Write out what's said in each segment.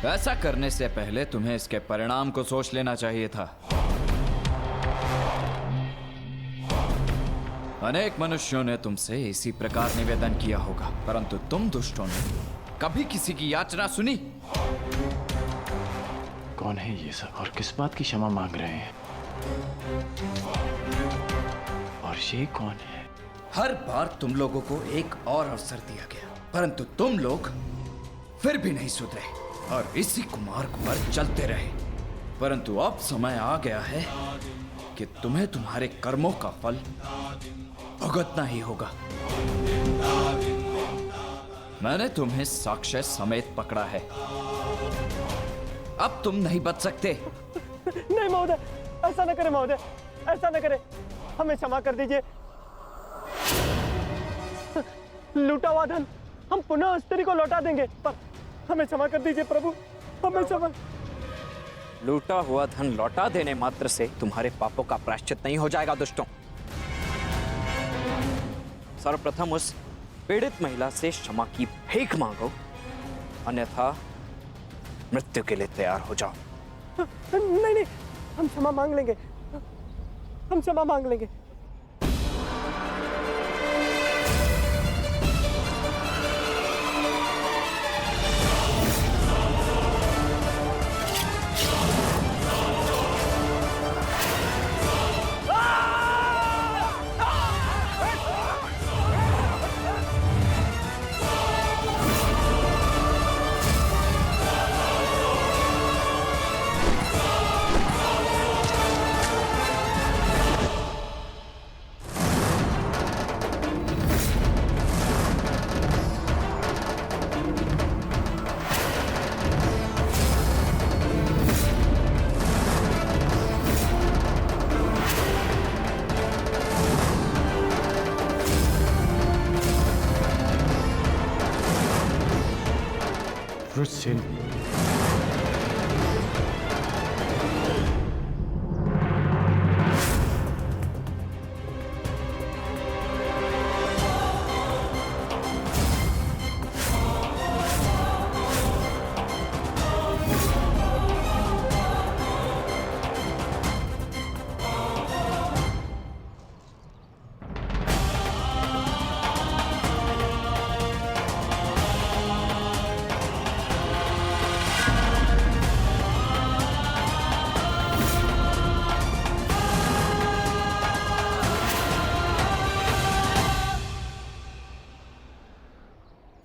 ऐसा करने से पहले तुम्हें इसके परिणाम को सोच लेना चाहिए था। अनेक मनुष्यों ने तुमसे इसी प्रकार निवेदन किया होगा, परंतु तुम दुष्टों ने कभी किसी की याचना सुनी? कौन है ये सब और किस बात की क्षमा मांग रहे हैं? और ये कौन है? हर बार तुम लोगों को एक और अवसर दिया गया, परंतु तुम लोग फिर भी नहीं सुधरे और इसी कुमार्ग पर चलते रहे। परंतु अब समय आ गया है कि तुम्हें तुम्हारे कर्मों का फल भुगतना ही होगा। मैंने तुम्हें साक्ष्य समेत पकड़ा है। अब तुम नहीं बच सकते। नहीं महोदय, ऐसा न करें महोदय, ऐसा न करें, हमें क्षमा कर दीजिए। लूटा हुआ धन हम पुनः स्त्री को लौटा देंगे, पर हमें क्षमा कर दीजिए प्रभु, हमें क्षमा। लूटा हुआ धन लौटा देने मात्र से तुम्हारे पापों का प्रायश्चित नहीं हो जाएगा दुष्टों। सर्वप्रथम उस पीड़ित महिला से क्षमा की भीख मांगो, अन्यथा मृत्यु के लिए तैयार हो जाओ। नहीं नहीं, हम क्षमा मांग लेंगे, हम क्षमा मांग लेंगे। रुसिल,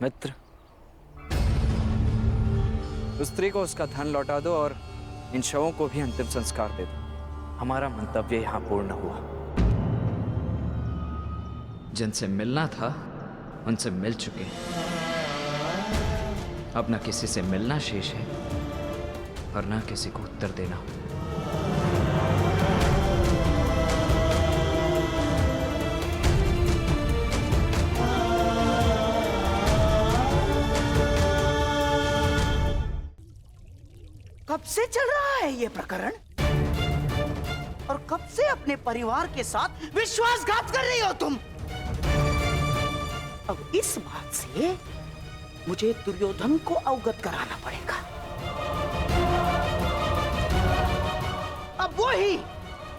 मित्र, उस स्त्री को उसका धन लौटा दो और इन शवों को भी अंतिम संस्कार दे दो। हमारा मंतव्य यहां पूर्ण हुआ। जिनसे मिलना था उनसे मिल चुके, अब न किसी से मिलना शेष है और न किसी को उत्तर देना। कब से चल रहा है ये प्रकरण और कब से अपने परिवार के साथ विश्वासघात कर रही हो तुम? अब इस बात से मुझे दुर्योधन को अवगत कराना पड़ेगा। अब वो ही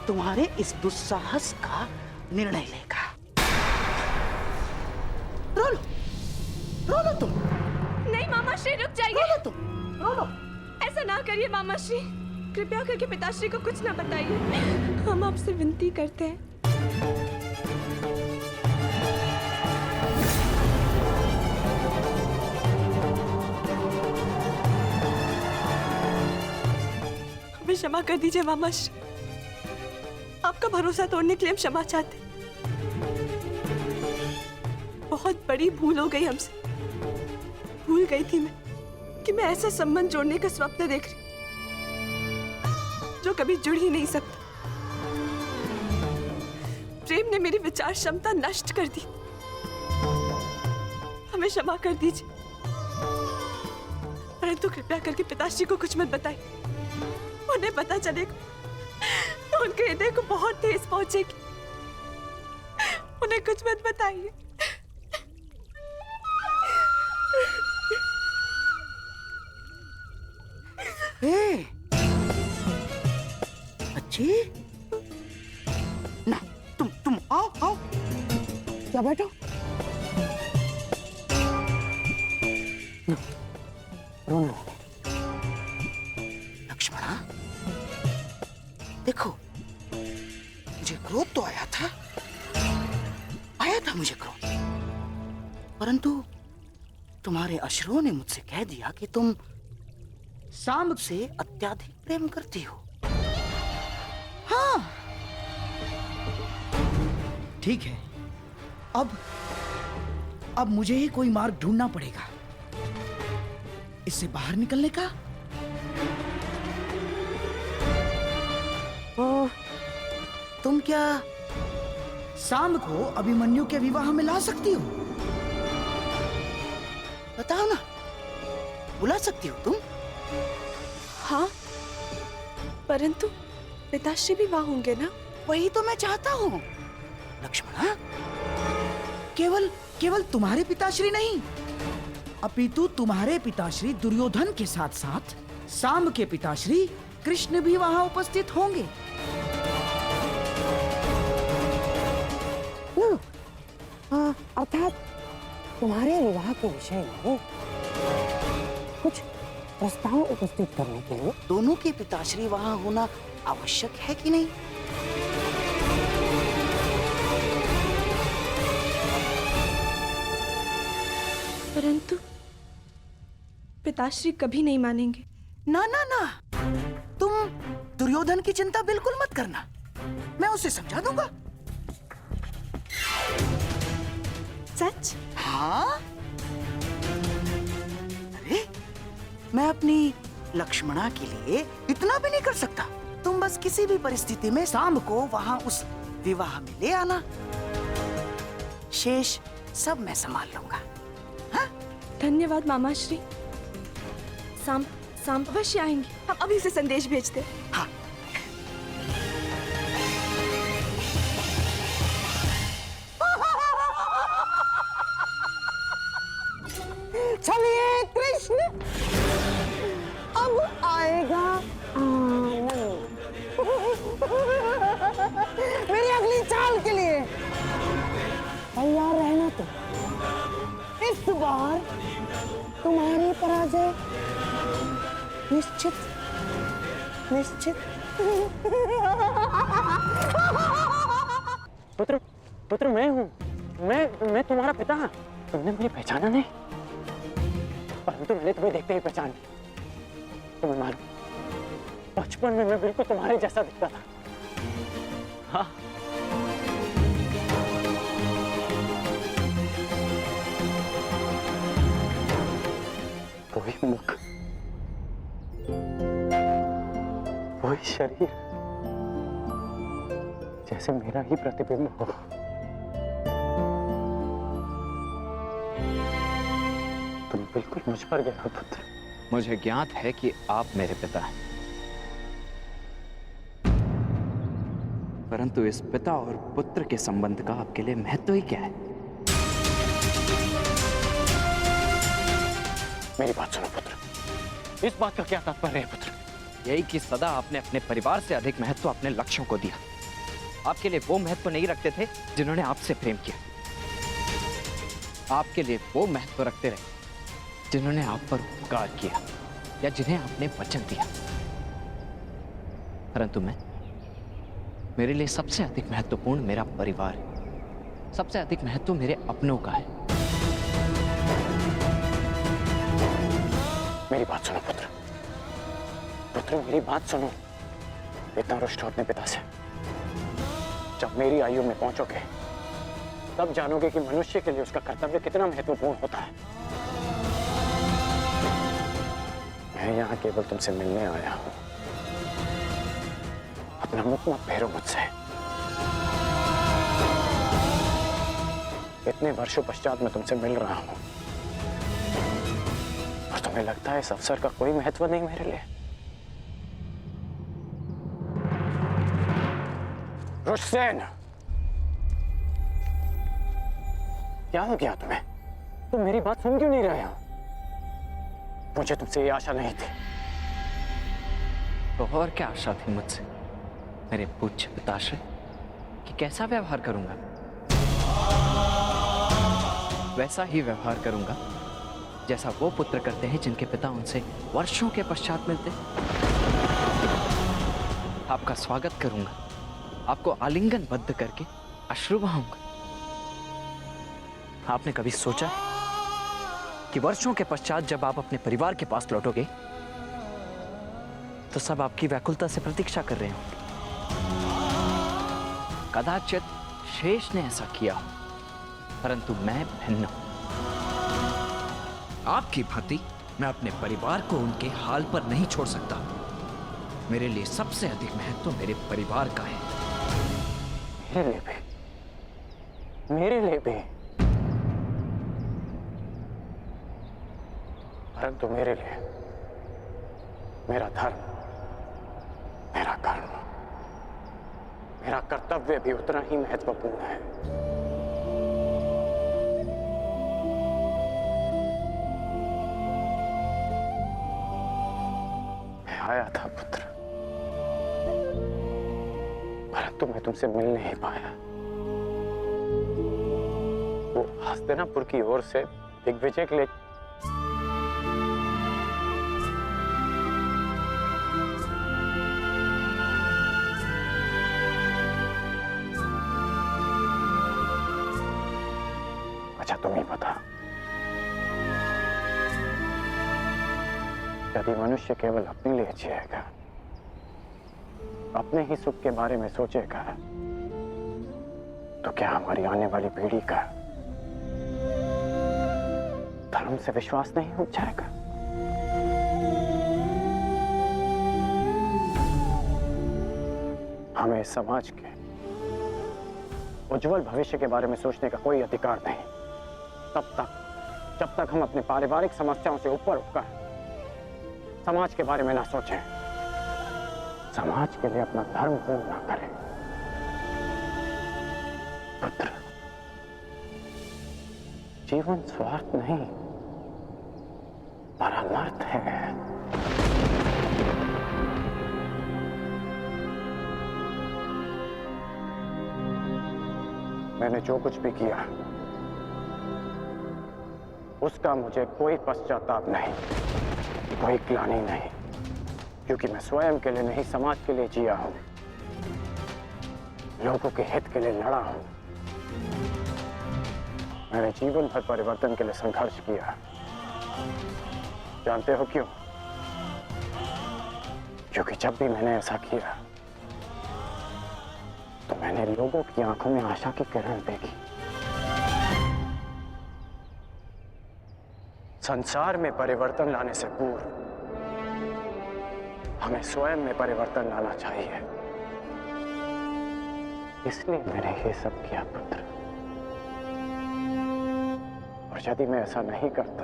तुम्हारे इस दुस्साहस का निर्णय लेगा। रो लो तुम। नहीं मामा श्री, रुक जाइए। रो लो तुम, रो लो। ऐसा ना करिए मामा श्री, कृपया करके पिताश्री को कुछ ना बताइए, हम आपसे विनती करते हैं। हमें क्षमा कर दीजिए मामा श्री, आपका भरोसा तोड़ने के लिए हम क्षमा चाहते। बहुत बड़ी भूल हो गई हमसे। भूल गई थी मैं कि मैं ऐसा संबंध जोड़ने का स्वप्न देख रही जो कभी जुड़ ही नहीं सकता। प्रेम ने मेरी विचार क्षमता नष्ट कर दी। हमें क्षमा कर दीजिए, परंतु कृपया करके पिताश्री को कुछ मत बताइए। उन्हें पता चलेगा तो उनके हृदय को बहुत ठेस पहुंचेगी। उन्हें कुछ मत बताइए। ए, अच्छी ना, तुम आओ आओ, क्या बैठो। रोना लक्ष्मणा, देखो मुझे क्रोध तो आया था मुझे क्रोध, परंतु तुम्हारे अश्रुओं ने मुझसे कह दिया कि तुम सांब से अत्याधिक प्रेम करती हो। हाँ ठीक है, अब मुझे ही कोई मार्ग ढूंढना पड़ेगा इससे बाहर निकलने का। तुम क्या सांब को अभिमन्यु के विवाह में ला सकती हो? बताओ ना, बुला सकती हो तुम? हाँ, परंतु पिताश्री भी वहां होंगे ना? वही तो मैं चाहता हूँ लक्ष्मणा। केवल तुम्हारे पिताश्री नहीं, अपितु तुम्हारे पिताश्री दुर्योधन के साथ साथ सांब के पिताश्री कृष्ण भी वहां उपस्थित होंगे। अर्थात तुम्हारे विवाह के विषय में कुछ प्रस्ताव उपस्थित करने के लिए दोनों के पिताश्री वहां होना आवश्यक है कि नहीं? परंतु पिताश्री कभी नहीं मानेंगे। ना ना ना, तुम दुर्योधन की चिंता बिल्कुल मत करना, मैं उसे समझा दूंगा। सच? हाँ, अरे मैं अपनी लक्ष्मणा के लिए इतना भी नहीं कर सकता। तुम बस किसी भी परिस्थिति में सांब को वहां उस विवाह में ले आना, शेष सब मैं संभाल लूंगा। हाँ? धन्यवाद मामाश्री। सांब अवश्य आएंगे, हम अभी से संदेश भेजते। हाँ। चलिए कृष्ण, अब आएगा आनंद। मेरी अगली चाल के लिए तैयार रहना। तो इस बार तुम्हारी पराजय निश्चित निश्चित। पुत्र मैं हूँ, मैं तुम्हारा पिता। तुमने मुझे पहचाना नहीं, परंतु मैंने तुम्हें देखते ही पहचान लिया। तुम्हें मालूम, बचपन में मैं बिल्कुल तुम्हारे जैसा दिखता था। हाँ, वही मुख, वही शरीर, जैसे मेरा ही प्रतिबिंब हो। तुम बिल्कुल मुझ पर गए हो पुत्र। मुझे ज्ञात है कि आप मेरे पिता हैं, परंतु इस पिता और पुत्र के संबंध का आपके लिए महत्व ही क्या है? मेरी बात सुनो पुत्र, इस बात का क्या तात्पर्य है पुत्र? यही कि सदा आपने अपने परिवार से अधिक महत्व अपने लक्ष्यों को दिया। आपके लिए वो महत्व नहीं रखते थे जिन्होंने आपसे प्रेम किया, आपके लिए वो महत्व रखते रहे जिन्होंने आप पर उपकार किया या जिन्हें आपने वचन दिया। परंतु मेरे लिए सबसे अधिक महत्वपूर्ण मेरा परिवार है, सबसे अधिक महत्व मेरे अपनों का है। मेरी बात सुनो पुत्र, मेरी बात सुनो। इतना रुष्ट हो अपने पिता से। जब मेरी आयु में पहुंचोगे तब जानोगे कि मनुष्य के लिए उसका कर्तव्य कितना महत्वपूर्ण होता है। मैं यहाँ केवल तुमसे मिलने आया हूं, अपना मुख मत फेरो मुझसे। इतने वर्षों पश्चात मैं तुमसे मिल रहा हूं और तुम्हें लगता है इस अवसर का कोई महत्व नहीं मेरे लिए? रुष्सेन, क्या हो गया तुम्हें? तुम मेरी बात सुन क्यों नहीं रहे हो? मुझे तुमसे ये आशा नहीं थी। तो और क्या आशा थी मुझसे मेरे पूज्य पिताश्री कि कैसा व्यवहार करूंगा? वैसा ही व्यवहार करूंगा जैसा वो पुत्र करते हैं जिनके पिता उनसे वर्षों के पश्चात मिलते। आपका स्वागत करूंगा, आपको आलिंगनबद्ध करके अश्रु बहाऊंगा। आपने कभी सोचा है कि वर्षों के पश्चात जब आप अपने परिवार के पास लौटोगे तो सब आपकी व्याकुलता से प्रतीक्षा कर रहे होंगे? कदाचित शेष ने ऐसा किया हो, परंतु मैं भिन्न हूं। आपकी भांति मैं अपने परिवार को उनके हाल पर नहीं छोड़ सकता। मेरे लिए सबसे अधिक महत्व मेरे परिवार का है। मेरे लिए भी, मेरे लिए भी, परंतु मेरे लिए मेरा धर्म, मेरा कर्म, मेरा कर्तव्य भी उतना ही महत्वपूर्ण है। मैं आया था पुत्र, परंतु मैं तुमसे मिल नहीं पाया। वो हस्तिनापुर की ओर से दिग्विजय के लिए अच्छा तुम ही बता, यदि मनुष्य केवल अपने लिए जिएगा, अपने ही सुख के बारे में सोचेगा, तो क्या हमारी आने वाली पीढ़ी का धर्म से विश्वास नहीं उठ जाएगा? हमें समाज के उज्जवल भविष्य के बारे में सोचने का कोई अधिकार नहीं जब तक हम अपने पारिवारिक समस्याओं से ऊपर उठकर समाज के बारे में ना सोचें, समाज के लिए अपना धर्म पूर्ण ना करें। पुत्र, जीवन स्वार्थ नहीं, परमार्थ है। मैंने जो कुछ भी किया उसका मुझे कोई पश्चाताप नहीं, कोई ग्लानि नहीं, क्योंकि मैं स्वयं के लिए नहीं समाज के लिए जिया हूं, लोगों के हित के लिए लड़ा हूं। मैंने जीवन भर परिवर्तन के लिए संघर्ष किया। जानते हो क्यों? क्योंकि जब भी मैंने ऐसा किया तो मैंने लोगों की आंखों में आशा की किरण देखी। संसार में परिवर्तन लाने से पूर्व हमें स्वयं में परिवर्तन लाना चाहिए। इसलिए मैंने ये सब किया पुत्र। और यदि मैं ऐसा नहीं करता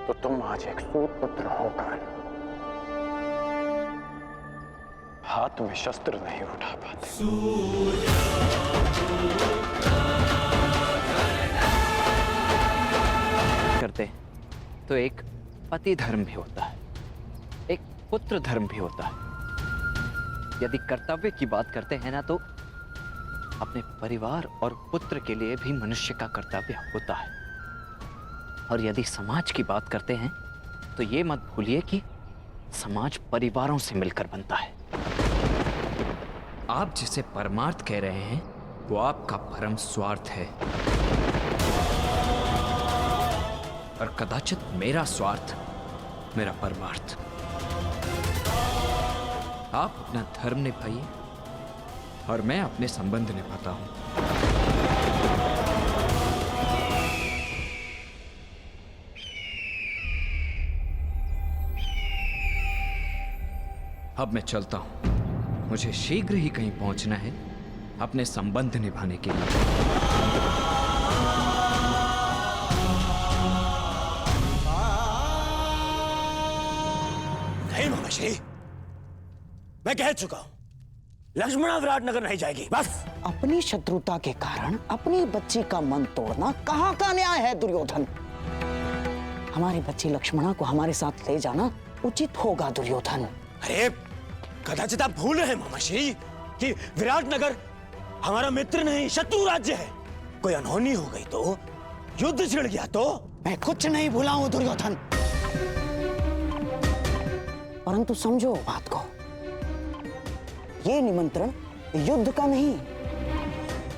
तो तुम आज एक सूत पुत्र होकर हाथ में शस्त्र नहीं उठा पाते। करते तो एक पति धर्म भी होता है, एक पुत्र धर्म भी होता है। यदि कर्तव्य की बात करते हैं ना, तो अपने परिवार और पुत्र के लिए भी मनुष्य का कर्तव्य होता है। और यदि समाज की बात करते हैं तो ये मत भूलिए कि समाज परिवारों से मिलकर बनता है। आप जिसे परमार्थ कह रहे हैं वो आपका परम स्वार्थ है, और कदाचित मेरा स्वार्थ मेरा परमार्थ। आप अपना धर्म निभाइए और मैं अपने संबंध निभाता हूं। अब मैं चलता हूं, मुझे शीघ्र ही कहीं पहुंचना है अपने संबंध निभाने के लिए। नहीं मामाश्री, मैं कह चुका हूं, लक्ष्मणा विराटनगर नहीं जाएगी, बस। अपनी शत्रुता के कारण अपनी बच्ची का मन तोड़ना कहाँ का न्याय है दुर्योधन? हमारी बच्ची लक्ष्मणा को हमारे साथ ले जाना उचित होगा दुर्योधन। अरे कदाचित आप भूल रहे हैं मामाश्री कि विराटनगर हमारा मित्र नहीं शत्रु राज्य है। कोई अनहोनी हो गई तो, युद्ध छिड़ गया तो। मैं कुछ नहीं भूला हूं दुर्योधन, परंतु समझो बात को, ये निमंत्रण युद्ध का नहीं,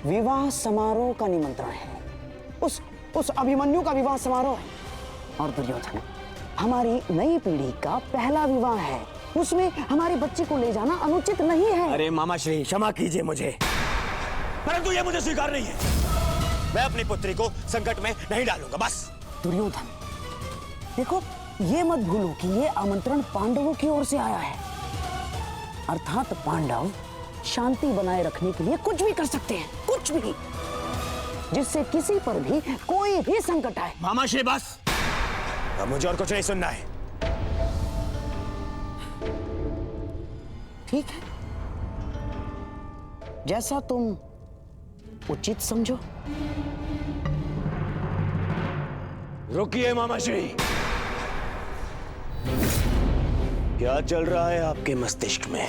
विवाह समारोह का निमंत्रण है। उस अभिमन्यु का विवाह समारोह है। और दुर्योधन, हमारी नई पीढ़ी का पहला विवाह है, उसमें हमारी बच्ची को ले जाना अनुचित नहीं है। अरे मामाश्री क्षमा कीजिए मुझे, परंतु ये मुझे स्वीकार नहीं है। मैं अपनी पुत्री को संकट में नहीं डालूंगा, बस। दुर्योधन देखो, ये मत भूलो कि ये आमंत्रण पांडवों की ओर से आया है, अर्थात पांडव शांति बनाए रखने के लिए कुछ भी कर सकते हैं, कुछ भी, जिससे किसी पर भी कोई भी संकट आए। मामाश्री बस, अब मुझे और कुछ नहीं सुनना है। ठीक है, जैसा तुम उचित समझो। रुकिए मामाश्री, क्या चल रहा है आपके मस्तिष्क में?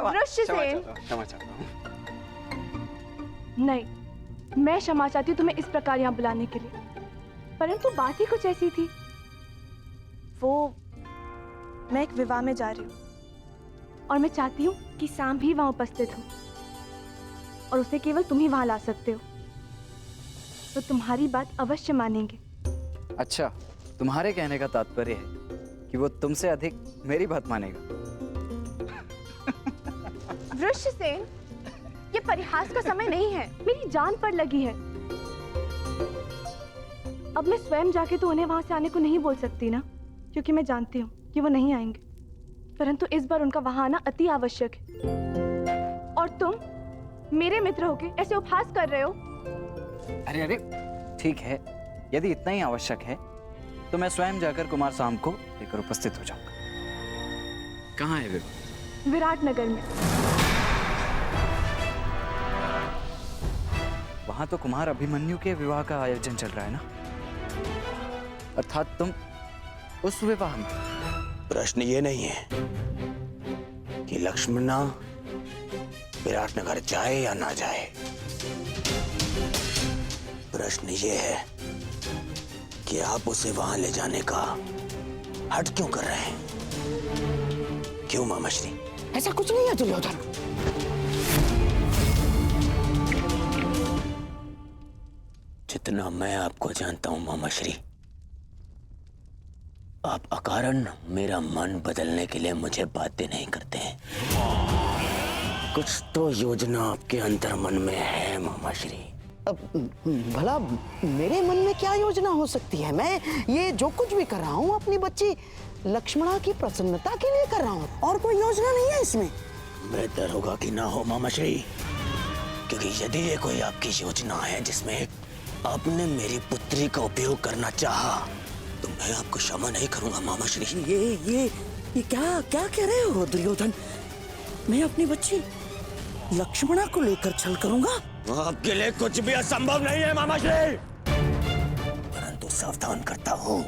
वृषसेन, क्षमा चाहता हूँ। नहीं, मैं क्षमा चाहती हूँ तुम्हें इस प्रकार यहाँ बुलाने के लिए, परंतु बात ही कुछ ऐसी थी। वो, मैं एक विवाह में जा रही हूँ और मैं चाहती हूँ कि शाम भी वहाँ उपस्थित हो और उसे केवल तुम ही वहाँ ला सकते हो, तो तुम्हारी बात अवश्य मानेंगे। अच्छा, तुम्हारे कहने का तात्पर्य है कि वो तुमसे अधिक मेरी बात मानेगा। वृषसेन, ये परिहास का समय नहीं है, मेरी जान पर लगी है। अब मैं स्वयं जाके तो उन्हें वहां से आने को नहीं बोल सकती ना, क्योंकि मैं जानती हूँ कि वो नहीं आएंगे, परंतु इस बार उनका वहां आना अति आवश्यक है। और तुम मेरे मित्र होके ऐसे उपहास कर रहे हो। अरे अरे, ठीक है, यदि इतना ही आवश्यक है तो मैं स्वयं जाकर कुमार साम को लेकर उपस्थित हो जाऊंगा। कहाँ है विवाह? विराटनगर में। वहां तो कुमार अभिमन्यु के विवाह का आयोजन चल रहा है ना, अर्थात तुम उस विवाह में। प्रश्न ये नहीं है कि लक्ष्मणा विराटनगर जाए या ना जाए, प्रश्न ये है कि आप उसे वहां ले जाने का हट क्यों कर रहे हैं? क्यों मामाश्री? ऐसा कुछ नहीं है दुर्योधन। जितना मैं आपको जानता हूं मामाश्री, आप अकारण मेरा मन बदलने के लिए मुझे बाध्य नहीं करते हैं। कुछ तो योजना आपके अंतर मन में है मामाश्री। अब भला मेरे मन में क्या योजना हो सकती है? मैं ये जो कुछ भी कर रहा हूँ अपनी बच्ची लक्ष्मणा की प्रसन्नता के लिए कर रहा हूँ, और कोई योजना नहीं है इसमें। बेहतर होगा कि ना हो मामाश्री, क्योंकि यदि ये कोई आपकी योजना है जिसमें आपने मेरी पुत्री का उपयोग करना चाहा, तो मैं आपको क्षमा नहीं करूंगा मामाश्री। ये क्या कह रहे हो दुर्योधन? मैं अपनी बच्ची लक्ष्मणा को लेकर छल करूंगा? आपके लिए कुछ भी असंभव नहीं है मामाश्री, परंतु सावधान करता हूँ,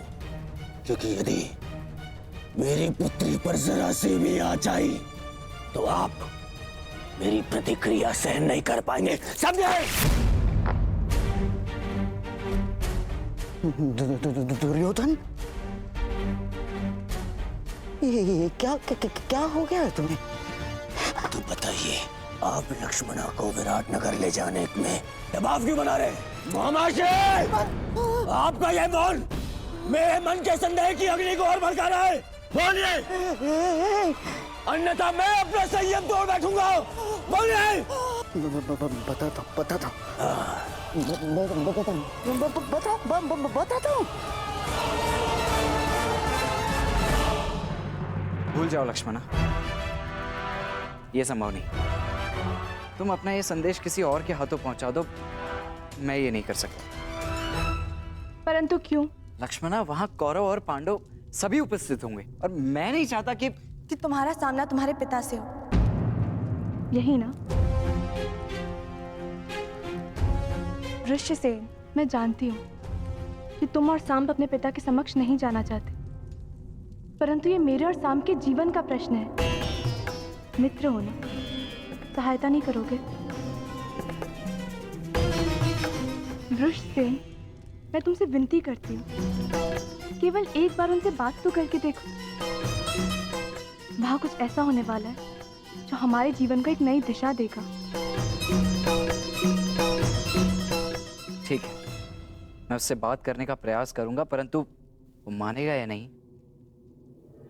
क्योंकि यदि मेरी पुत्री पर जरा सी भी आँच आई तो आप मेरी प्रतिक्रिया सहन नहीं कर पाएंगे, समझे? दुर्योधन, ये क्या हो गया है तुम्हें? तो बताइए, आप लक्ष्मणा को विराटनगर ले जाने में दबाव क्यों बना रहे? मामाश्री, आपका यह मौन मेरे मन के संदेह की अग्नि को और भड़का रहा है। बोलिए, अन्यथा मैं अपना संयम तोड़ बैठूंगा। बोलिए। बताता हूँ। भूल जाओ लक्ष्मणा, ये संभव नहीं। तुम अपना ये संदेश किसी और के हाथों पहुंचा दो, मैं ये नहीं कर सकता। परंतु क्यों? लक्ष्मणा, वहां कौरव और पांडव सभी उपस्थित होंगे और मैं नहीं चाहता कि तुम्हारा सामना तुम्हारे पिता से हो, यही ना? ऋष्यसेन, मैं जानती हूँ कि तुम और सांब अपने पिता के समक्ष नहीं जाना चाहते, परंतु ये मेरे और सांब के जीवन का प्रश्न है। मित्र हो ना, सहायता नहीं करोगे? ऋष्यसेन, मैं तुमसे विनती करती हूँ, केवल एक बार उनसे बात तो करके देखो। वहां कुछ ऐसा होने वाला है जो हमारे जीवन को एक नई दिशा देगा। ठीक है, मैं उससे बात करने का प्रयास करूंगा, परंतु वो मानेगा या नहीं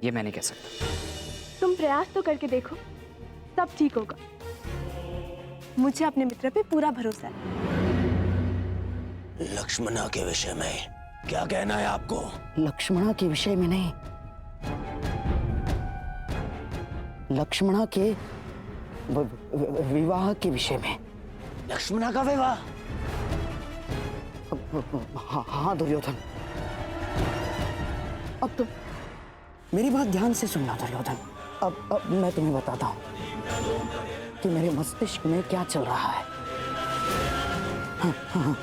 ये मैं नहीं कह सकता। तुम प्रयास तो करके देखो, सब ठीक होगा। मुझे अपने मित्र पे पूरा भरोसा है। लक्ष्मणा के विषय में क्या कहना है आपको? लक्ष्मणा के विषय में नहीं, लक्ष्मणा के विवाह के विषय में। लक्ष्मणा का विवाह? हाँ दुर्योधन, अब तुम मेरी बात ध्यान से सुनना दुर्योधन। अब मैं तुम्हें बताता हूं कि मेरे मस्तिष्क में क्या चल रहा है। हाँ, हाँ, हाँ।